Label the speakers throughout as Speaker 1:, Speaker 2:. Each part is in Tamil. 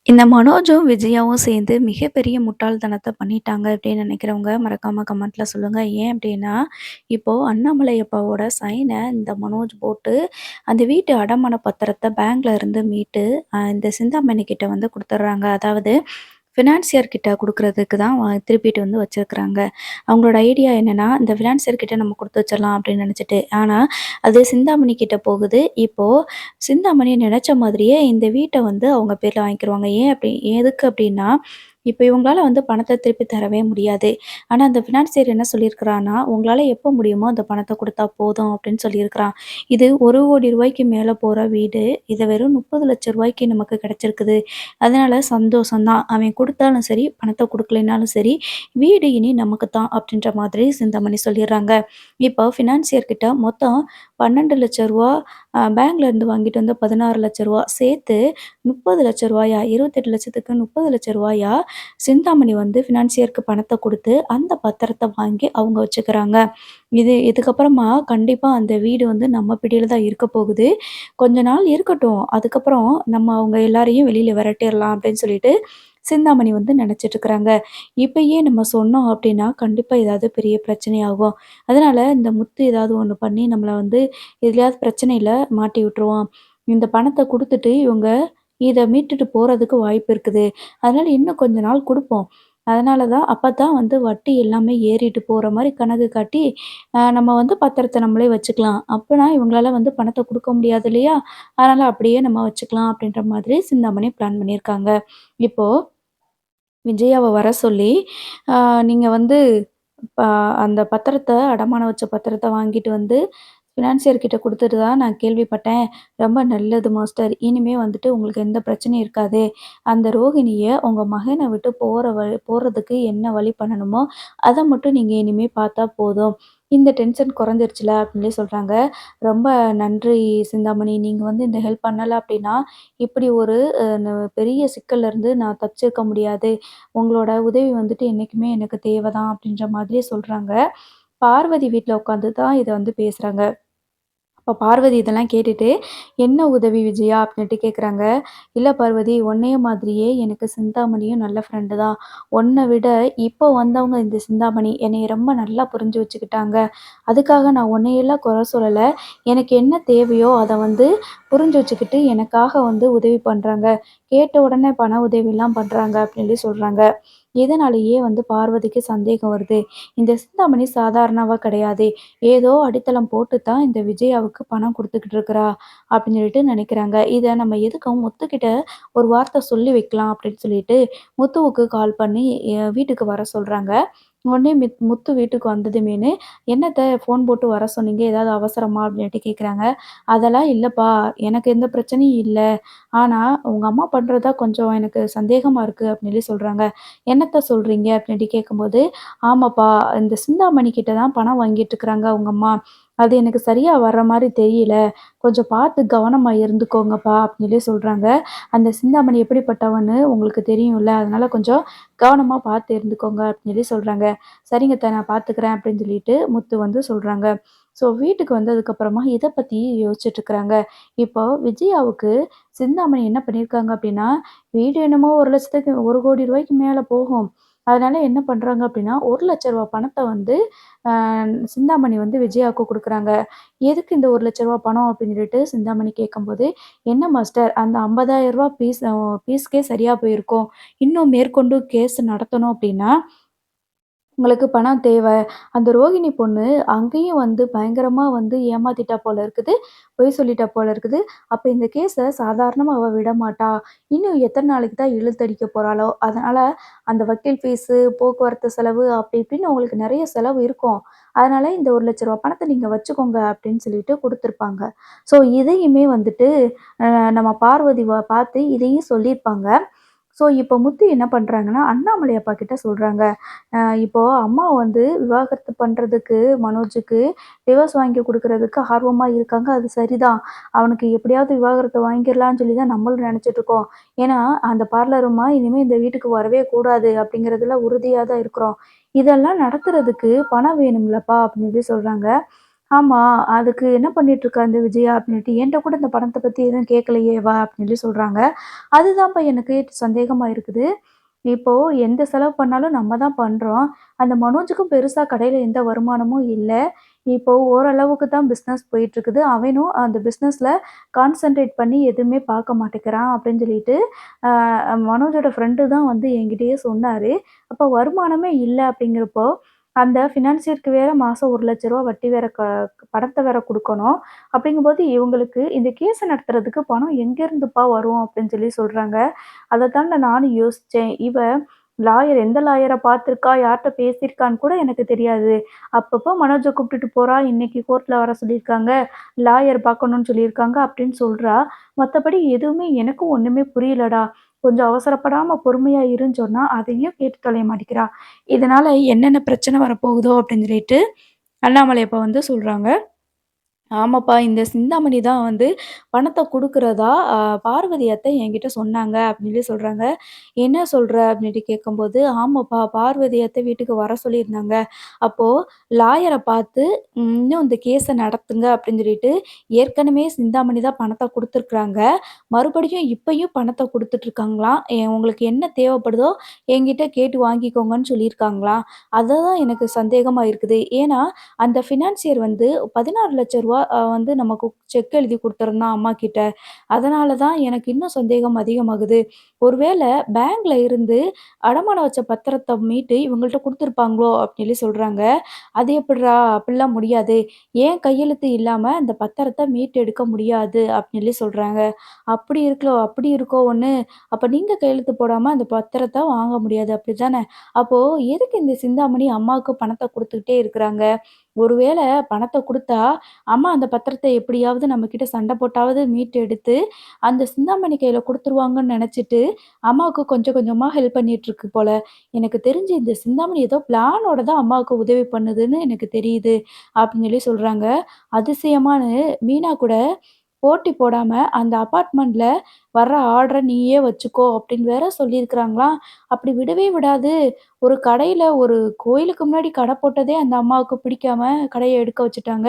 Speaker 1: இந்த மனோஜும், விஜயாவும் சேர்ந்து மிகப்பெரிய முட்டாள்தனத்த பண்ணிட்டாங்க அப்படின்னு நினைக்கிறவங்க மறக்காம கமெண்ட்ல சொல்லுங்க. ஏன் அப்படின்னா, இப்போ அண்ணாமலை அப்பாவோட சைன இந்த மனோஜ் போட்டு, அந்த வீட்டு அடமான பத்திரத்த பேங்க்ல இருந்து மீட்டு, இந்த சிந்தாமணி கிட்ட வந்து குடுத்துடுறாங்க. அதாவது ஃபினான்சியர் கிட்ட குடுக்குறதுக்கு தான் திருப்பிட்டு வந்து வச்சிருக்கிறாங்க. அவங்களோட ஐடியா என்னன்னா, இந்த ஃபினான்சியர் கிட்ட நம்ம குடுத்து வச்சிடலாம் அப்படின்னு நினைச்சுட்டு. ஆனா, அது சிந்தாமணி கிட்ட போகுது. இப்போ சிந்தாமணி நெனச்ச மாதிரியே இந்த வீட்ட வந்து அவங்க பேர்ல வாங்கிக்கிருவாங்க. எதுக்கு அப்டின்னா, இப்ப இவங்களால வந்து பணத்த திருப்பி தரவே முடியாது. ஆனா, அந்த ஃபினான்சியர் என்ன சொல்லியிருக்கிறான்னா, "உங்களால எப்ப முடியுமோ அந்த பணத்த குடுத்தா போதும்" அப்டின்னு சொல்லியிருக்கிறான். இது ₹1,00,00,000 மேல போற வீடு. இது வெறும் ₹30,00,000 நமக்கு கிடைச்சிருக்குது. அதனால சந்தோஷம் தான். அவன் குடுத்தாலும் சரி, பணத்த குடுக்கலைனாலும் சரி, வீடு இனி நமக்கு தான் அப்டின்ற மாதிரி சிந்தாமணி சொல்லிர்றாங்க. இப்போ ஃபினான்சியர் கிட்ட மொத்தம் ₹12,00,000 பேங்க்ல இருந்து வாங்கிட்டு வந்த ₹16,00,000 சேர்த்து ₹30,00,000 28,00,000க்கு ₹30,00,000 சிந்தாமணி வந்து ஃபினான்சியருக்கு பணத்த குடுத்து, அந்த பத்திரத்த வாங்கி அவங்க வச்சுக்கிறாங்க. இதுக்கப்புறமா கண்டிப்பா அந்த வீடு வந்து நம்ம பிடியில தான் இருக்க போகுது. கொஞ்ச நாள் இருக்கட்டும். அதுக்கப்புறம் நம்ம அவங்க எல்லாரையும் வெளியில விரட்டிறலாம் அப்படின்னு சொல்லிட்டு சிந்தாமணி வந்து நெனச்சிட்டு இருக்கிறாங்க. இப்பயே நம்ம சொன்னோம் அப்படின்னா, கண்டிப்பா ஏதாவது பெரிய பிரச்சனையாகும். அதனால இந்த முத்து ஏதாவது ஒண்ணு பண்ணி நம்மள வந்து எதுலயாவது பிரச்சனையில மாட்டி விட்டுருவான். இந்த பணத்த குடுத்துட்டு இவங்க இத மீட்டுட்டு போறதுக்கு வாய்ப்பு இருக்குது. அதனால இன்னும் கொஞ்ச நாள் குடுப்போம். அதனால தான் அப்பதான் வந்து வட்டி எல்லாமே ஏறிட்டு போற மாரி கணக்கு காட்டி, நம்ம வந்து பத்திரத்த நம்மளே வச்சுக்கலாம். அப்பனா இவங்களால வந்து பணத்த குடுக்க முடியாது இல்லையா? அதனால அப்படியே நம்ம வச்சுக்கலாம் அப்படின்ற மாதிரி சிந்தாமணி பிளான் பண்ணியிருக்காங்க. இப்போ விஜயாவ வர சொல்லி, "அ நீங்க வந்து ப அந்த பத்திரத்த அடமானம் வச்ச பத்திரத்த வாங்கிட்டு வந்து ஃபினான்சியர் கிட்ட குடுத்துட்டதா நான் கேள்விப்பட்டேன். ரொம்ப நல்லது மாஸ்டர். இனிமே வந்துட்டு உங்களுக்கு எந்த பிரச்சனையும் இருக்காது. அந்த ரோகிணிய உங்க மகன விட்டு போறதுக்கு என்ன வழி பண்ணணுமோ, அத மட்டும் நீங்க இனிமே பார்த்தா போதும். இந்த டென்ஷன் குறைஞ்சிருச்சுல" அப்படின்னு சொல்லி சொல்றாங்க. "ரொம்ப நன்றி சிந்தாமணி. நீங்க வந்து இந்த ஹெல்ப் பண்ணல அப்படின்னா, இப்படி ஒரு அ ந பெரிய சிக்கல்ல இருந்து நான் தப்பிச்சிருக்க முடியாது. உங்களோட உதவி வந்துட்டு என்னைக்குமே எனக்கு தேவ தான்" அப்படின்ற மாதிரி சொல்றாங்க. பார்வதி வீட்ல உட்காந்து தான் இத வந்து பேசுறாங்க. அப்ப பார்வதி இதெல்லாம் கேட்டுட்டு, "என்ன உதவி விஜயா?" அப்படின்ட்டு கேட்குறாங்க. "இல்ல பார்வதி, உன்னைய மாதிரியே எனக்கு சிந்தாமணியும் நல்ல ஃப்ரெண்டு தான். உன்ன விட இப்போ வந்தவங்க இந்த சிந்தாமணி என்னைய ரொம்ப நல்லா புரிஞ்சு வச்சுக்கிட்டாங்க. அதுக்காக நான் உன்னையெல்லாம் குறை சொல்லல. எனக்கு என்ன தேவையோ அத வந்து புரிஞ்சு வச்சுக்கிட்டு எனக்காக வந்து உதவி பண்றாங்க. கேட்ட உடனே பண உதவிலாம் பண்றாங்க" அப்படின்னு சொல்றாங்க. இதனாலேயே வந்து பார்வதிக்கு சந்தேகம் வருது. இந்த சிந்தாமணி சாதாரணவ கிடையாது. ஏதோ அடித்தளம் போட்டு தான் இந்த விஜயாவுக்கு பணம் குடுத்துக்கிட்டு இருக்கிறா, அப்படின்னு சொல்லிட்டு நினைக்கிறாங்க. இத நம்ம எதுக்கும் முத்துக்கிட்ட ஒரு வார்த்தை சொல்லி வைக்கலாம் அப்படின்னு சொல்லிட்டு, முத்துவுக்கு கால் பண்ணி வீட்டுக்கு வர சொல்றாங்க. உடனே முத்து வீட்டுக்கு வந்ததுமேனு, "என்னத்த ஃபோன் போட்டு வர சொன்னீங்க? ஏதாவது அவசரமா?" அப்படின்ட்டு கேட்குறாங்க. "அதெல்லாம் இல்லப்பா. எனக்கு எந்த பிரச்சனையும் இல்ல. ஆனா, உங்க அம்மா பண்றது தான் கொஞ்சம் எனக்கு சந்தேகமா இருக்கு" அப்படின்னு சொல்லி சொல்றாங்க. "என்னத்த சொல்றீங்க?" அப்படின்ட்டு கேட்கும்போது, "ஆமாப்பா, இந்த சிந்தாமணி கிட்ட தான் பணம் வாங்கிட்டு இருக்கிறாங்க உங்க அம்மா. அது எனக்கு சரியா வர்ற மாரி தெரியல. கொஞ்சம் பார்த்து கவனமா இருந்துக்கோங்கப்பா" அப்படின்னு சொல்லி சொல்றாங்க. அந்த சிந்தாமணி எப்படிப்பட்டவன்னு உங்களுக்கு தெரியும்ல. அதனால கொஞ்சம் கவனமா பார்த்து இருந்துக்கோங்க அப்படின்னு சொல்லி சொல்றாங்க. "சரிங்க அத்த, நான் பார்த்துக்கிறேன்" அப்படின்னு சொல்லிட்டு முத்து வந்து சொல்றாங்க. ஸோ வீட்டுக்கு வந்ததுக்கப்புறமா இத பத்தி யோசிச்சுட்டு இருக்கிறாங்க. இப்போ விஜயாவுக்கு சிந்தாமணி என்ன பண்ணியிருக்காங்க அப்படின்னா, வீடு என்னமோ 1,00,000க்கு ₹1,00,00,000 மேல போகும். அதனால என்ன பண்றாங்க அப்படின்னா, ₹1,00,000 பணத்த வந்து அ சிந்தாமணி வந்து விஜயாவுக்கு குடுக்குறாங்க. "எதுக்கு இந்த ₹1,00,000 பணம்?" அப்படின்னு சொல்லிட்டு சிந்தாமணி கேட்கும்போது, "என்ன மாஸ்டர், அந்த ரூ. 50,000 ஃபீஸ்க்கே சரியா போயிருக்கும். இன்னும் மேற்கொண்டு கேஸ் நடத்தணும் அப்படின்னா உங்களுக்கு பணம் தேவ. அந்த ரோகிணி பொண்ணு அங்கேயும் வந்து பயங்கரமா வந்து ஏமாத்திட்டா போல இருக்குது. பொய் சொல்லிட்டா போல இருக்குது. அப்ப இந்த கேஸ சாதாரணமா அவ விடமாட்டா. இன்னும் எத்தன நாளைக்கு தான் இழுத்தடிக்க போறாளோ! அதனால அந்த வக்கீல் ஃபீஸு, போக்குவரத்து செலவு அப்படி இப்படின்னு உங்களுக்கு நெறைய செலவு இருக்கும். அதனால இந்த ரூ. 1,00,000 பணத்த நீங்க வச்சுக்கோங்க அப்படின்னு சொல்லிட்டு குடுத்துருப்பாங்க. ஸோ இதையுமே வந்துட்டு அ நம்ம பார்வதி பார்த்து இதையும் சொல்லியிருப்பாங்க. ஸோ இப்போ முத்து என்ன பண்றாங்கன்னா, அண்ணாமலை அப்பா கிட்ட சொல்றாங்க. இப்போ அம்மா வந்து விவாகரத்து பண்றதுக்கு மனோஜுக்கு டிவோர்ஸ் வாங்கி குடுக்குறதுக்கு ஆர்வமா இருக்காங்க. அது சரிதான். அவனுக்கு எப்படியாவது விவாகரத்து வாங்கிர்லான்னு சொல்லி தான் நம்மளும் நெனச்சுட்டு இருக்கோம். ஏன்னா, அந்த பார்லர் அம்மா இனிமே இந்த வீட்டுக்கு வரவே கூடாது அப்படிங்கிறதுல உறுதியா தான் இருக்கிறோம். இதெல்லாம் நடத்துறதுக்கு பணம் வேணும்லப்பா அப்படின்னு சொல்லி சொல்றாங்க. ஆமா. அதுக்கு என்ன பண்ணிட்டுருக்க அந்த விஜயா அப்டின்ட்டு, என்ட்ட கூட இந்த பணத்த பத்தி எதுவும் கேட்கலையே வா அப்டின்னு சொல்லி சொல்றாங்க. அதுதான்ப்பா எனக்கு சந்தேகமா இருக்குது. இப்போ எந்த செலவு பண்ணாலும் நம்ம தான் பண்றோம். அந்த மனோஜுக்கும் பெருசா கடையில எந்த வருமானமும் இல்ல. இப்போ ஓரளவுக்கு தான் பிசினஸ் போயிட்டுருக்குது. அவனும் அந்த பிசினஸ்ல கான்சன்ட்ரேட் பண்ணி எதுவுமே பார்க்க மாட்டேங்கிறான் அப்டின்னு சொல்லிட்டு, மனோஜோட ஃப்ரெண்டு தான் வந்து என்கிட்டயே சொன்னாரு. அப்ப வருமானமே இல்ல அப்டிங்கிறப்போ, அந்த ஃபினான்சியருக்கு வேற மாசம் ரூ. 1,00,000 வட்டி வேற பணத்த வேற குடுக்கணும். அப்படிங்கும்போது இவங்களுக்கு இந்த கேஸ நடத்துறதுக்கு பணம் எங்கேருந்துப்பா வரும் அப்படின்னு சொல்லி சொல்றாங்க. அதத்தான்டா நானும் யோசிச்சேன். இவ எந்த லாயர பார்த்துருக்கா, யார்ட்ட பேசியிருக்கான்னு கூட எனக்கு தெரியாது. அப்பப்போ மனோஜ கூப்பிட்டுட்டு போறா, இன்னைக்கு கோர்ட்ல வர சொல்லியிருக்காங்க, லாயர் பார்க்கணும்னு சொல்லியிருக்காங்க அப்படின்னு சொல்றா. மத்தபடி எதுவுமே எனக்கும் ஒண்ணுமே புரியலடா. கொஞ்சம் அவசரப்படாம பொறுமையா இருன்னு சொன்னா, அதையும் கேட்டு தொலைய மாட்டேங்கிறா. இதனால என்னென்ன பிரச்சனை வரப்போகுதோ அப்படின்னு சொல்லிட்டு அண்ணாமலை அப்பா வந்து சொல்றாங்க. ஆமாப்பா. இந்த சிந்தாமணி தான் வந்து பணத்த குடுக்குறதா பார்வதி அத்தை என்கிட்ட சொன்னாங்க அப்படின்னு சொல்லி சொல்றாங்க. "என்ன சொல்ற?" அப்படின்ட்டு கேட்கும்போது, "ஆமாப்பா பார்வதி அத்தை வீட்டுக்கு வர சொல்லியிருந்தாங்க. அப்போ லாயர பார்த்து இன்னும் இந்த கேஸ நடத்துங்க அப்படின்னு சொல்லிட்டு, ஏற்கனவே சிந்தாமணி தான் பணத்த குடுத்துருக்காங்க. மறுபடியும் இப்பயும் பணத்த குடுத்துட்டுருக்காங்களாம். உங்களுக்கு என்ன தேவைப்படுதோ என்கிட்ட கேட்டு வாங்கிக்கோங்கன்னு சொல்லியிருக்காங்களாம். அதுதான் எனக்கு சந்தேகமா இருக்குது. ஏன்னா, அந்த ஃபினான்சியர் வந்து ரூ. 16,00,000 வந்து நமக்கு செக் எழுதி குடுத்துருந்தான் அம்மாகிட்ட. அதனால தான் எனக்கு இன்னும் சந்தேகம் அதிகமாகுது. ஒருவேள பேங்க்ல இருந்து அடமானம் வச்ச பத்திரத்த மீட்டு இவங்கள்ட்ட குடுத்துருப்பாங்களோ! அப்டின்னு சொல்லி சொல்றாங்க. அது எப்புட்றா? அப்டிலாம் முடியாது. என் கையெழுத்து இல்லாம அந்த பத்திரத்த மீட்டு எடுக்க முடியாது அப்டின்னு சொல்லி சொல்றாங்க. அப்படி இருக்கோ ஒண்ணு. அப்ப நீங்க கையெழுத்து போடாம அந்த பத்திரத்த வாங்க முடியாது அப்டிதானே? அப்போ எதுக்கு இந்த சிந்தாமணி அம்மாவுக்கு பணத்த குடுத்துக்கிட்டே இருக்கிறாங்க? ஒருவேள பணத்த குடுத்தா, அம்மா அந்த பத்திரத்த எப்படியாவது நம்மகிட்ட சண்ட போட்டாவது மீட்டு எடுத்து, அந்த சிந்தாமணி கையில குடுத்துருவாங்கன்னு நெனச்சுட்டு, அம்மாவுக்கு கொஞ்சம் கொஞ்சமா ஹெல்ப் பண்ணிட்டுருக்கு போல. எனக்கு தெரிஞ்சு இந்த சிந்தாமணி ஏதோ பிளானோட தான் அம்மாவுக்கு உதவி பண்ணுதுன்னு எனக்கு தெரியுது. அப்படின்னு சொல்லி சொல்றாங்க. அதிசயமான்னு மீனா கூட போட்டி போடாம அந்த அபார்ட்மெண்ட்ல வர்ற ஆர்டர நீயே வச்சுக்கோ அப்படின்னு வேற சொல்லியிருக்கிறாங்களாம். அப்படி விடவே விடாது. ஒரு கோயிலுக்கு முன்னாடி கடை போட்டதே அந்த அம்மாவுக்கு பிடிக்காம கடைய எடுக்க வச்சுட்டாங்க.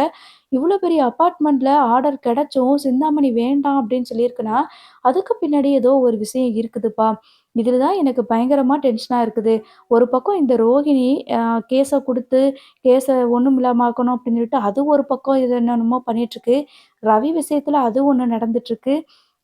Speaker 1: இவ்ளோ பெரிய அபார்ட்மெண்ட்ல ஆர்டர் கிடைச்சும் சிந்தாமணி வேண்டாம் அப்படின்னு சொல்லியிருக்குன்னா, அதுக்கு பின்னாடி ஏதோ ஒரு விஷயம் இருக்குதுப்பா. இதில தான் எனக்கு பயங்கரமா டென்ஷனா இருக்குது. ஒரு பக்கம் இந்த ரோகிணி அ கேஸ குடுத்து கேஸ ஒண்ணுமில்லாம ஆக்கணும் அப்படின்னு சொல்லிட்டு, அது ஒரு பக்கம் இது என்னென்னமோ பண்ணிட்டுருக்கு. ரவி விஷயத்துல அது ஒண்ணு நடந்துட்டுருக்கு.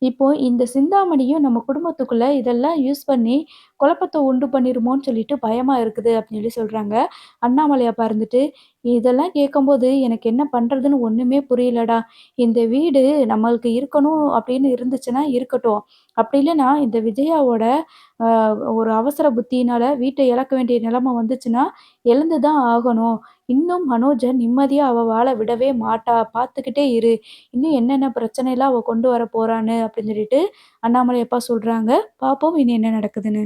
Speaker 1: இப்போ இந்த சிந்தாமணியும் நம்ம குடும்பத்துக்குள்ள இதெல்லாம் யூஸ் பண்ணி குழப்பத்த உண்டு பண்ணிருமோன்னு சொல்லிட்டு பயமா இருக்குது அப்படின்னு சொல்லி சொல்றாங்க. அண்ணாமலை அப்பா இருந்துட்டு, இதெல்லாம் கேட்கும்போது எனக்கு என்ன பண்றதுன்னு ஒண்ணுமே புரியலடா. இந்த வீடு நம்மளுக்கு இருக்கணும் அப்படின்னு இருந்துச்சுன்னா இருக்கட்டும். அப்படி இல்லன்னா இந்த விஜயாவோட அ ஒரு அவசர புத்தியினால வீட்ட இழக்க வேண்டிய நிலைமை வந்துச்சுன்னா, இழந்து தான் ஆகணும். இன்னும் மனோஜ நிம்மதியா அவ வாழ விடவே மாட்டா. பார்த்துக்கிட்டே இரு. இன்னும் என்னென்ன பிரச்சனைலாம் அவ கொண்டு வர போறான்னு அப்படின்னு சொல்லிட்டு அண்ணாமலை அப்பா சொல்றாங்க. பார்ப்போம் இனி என்ன நடக்குதுன்னு.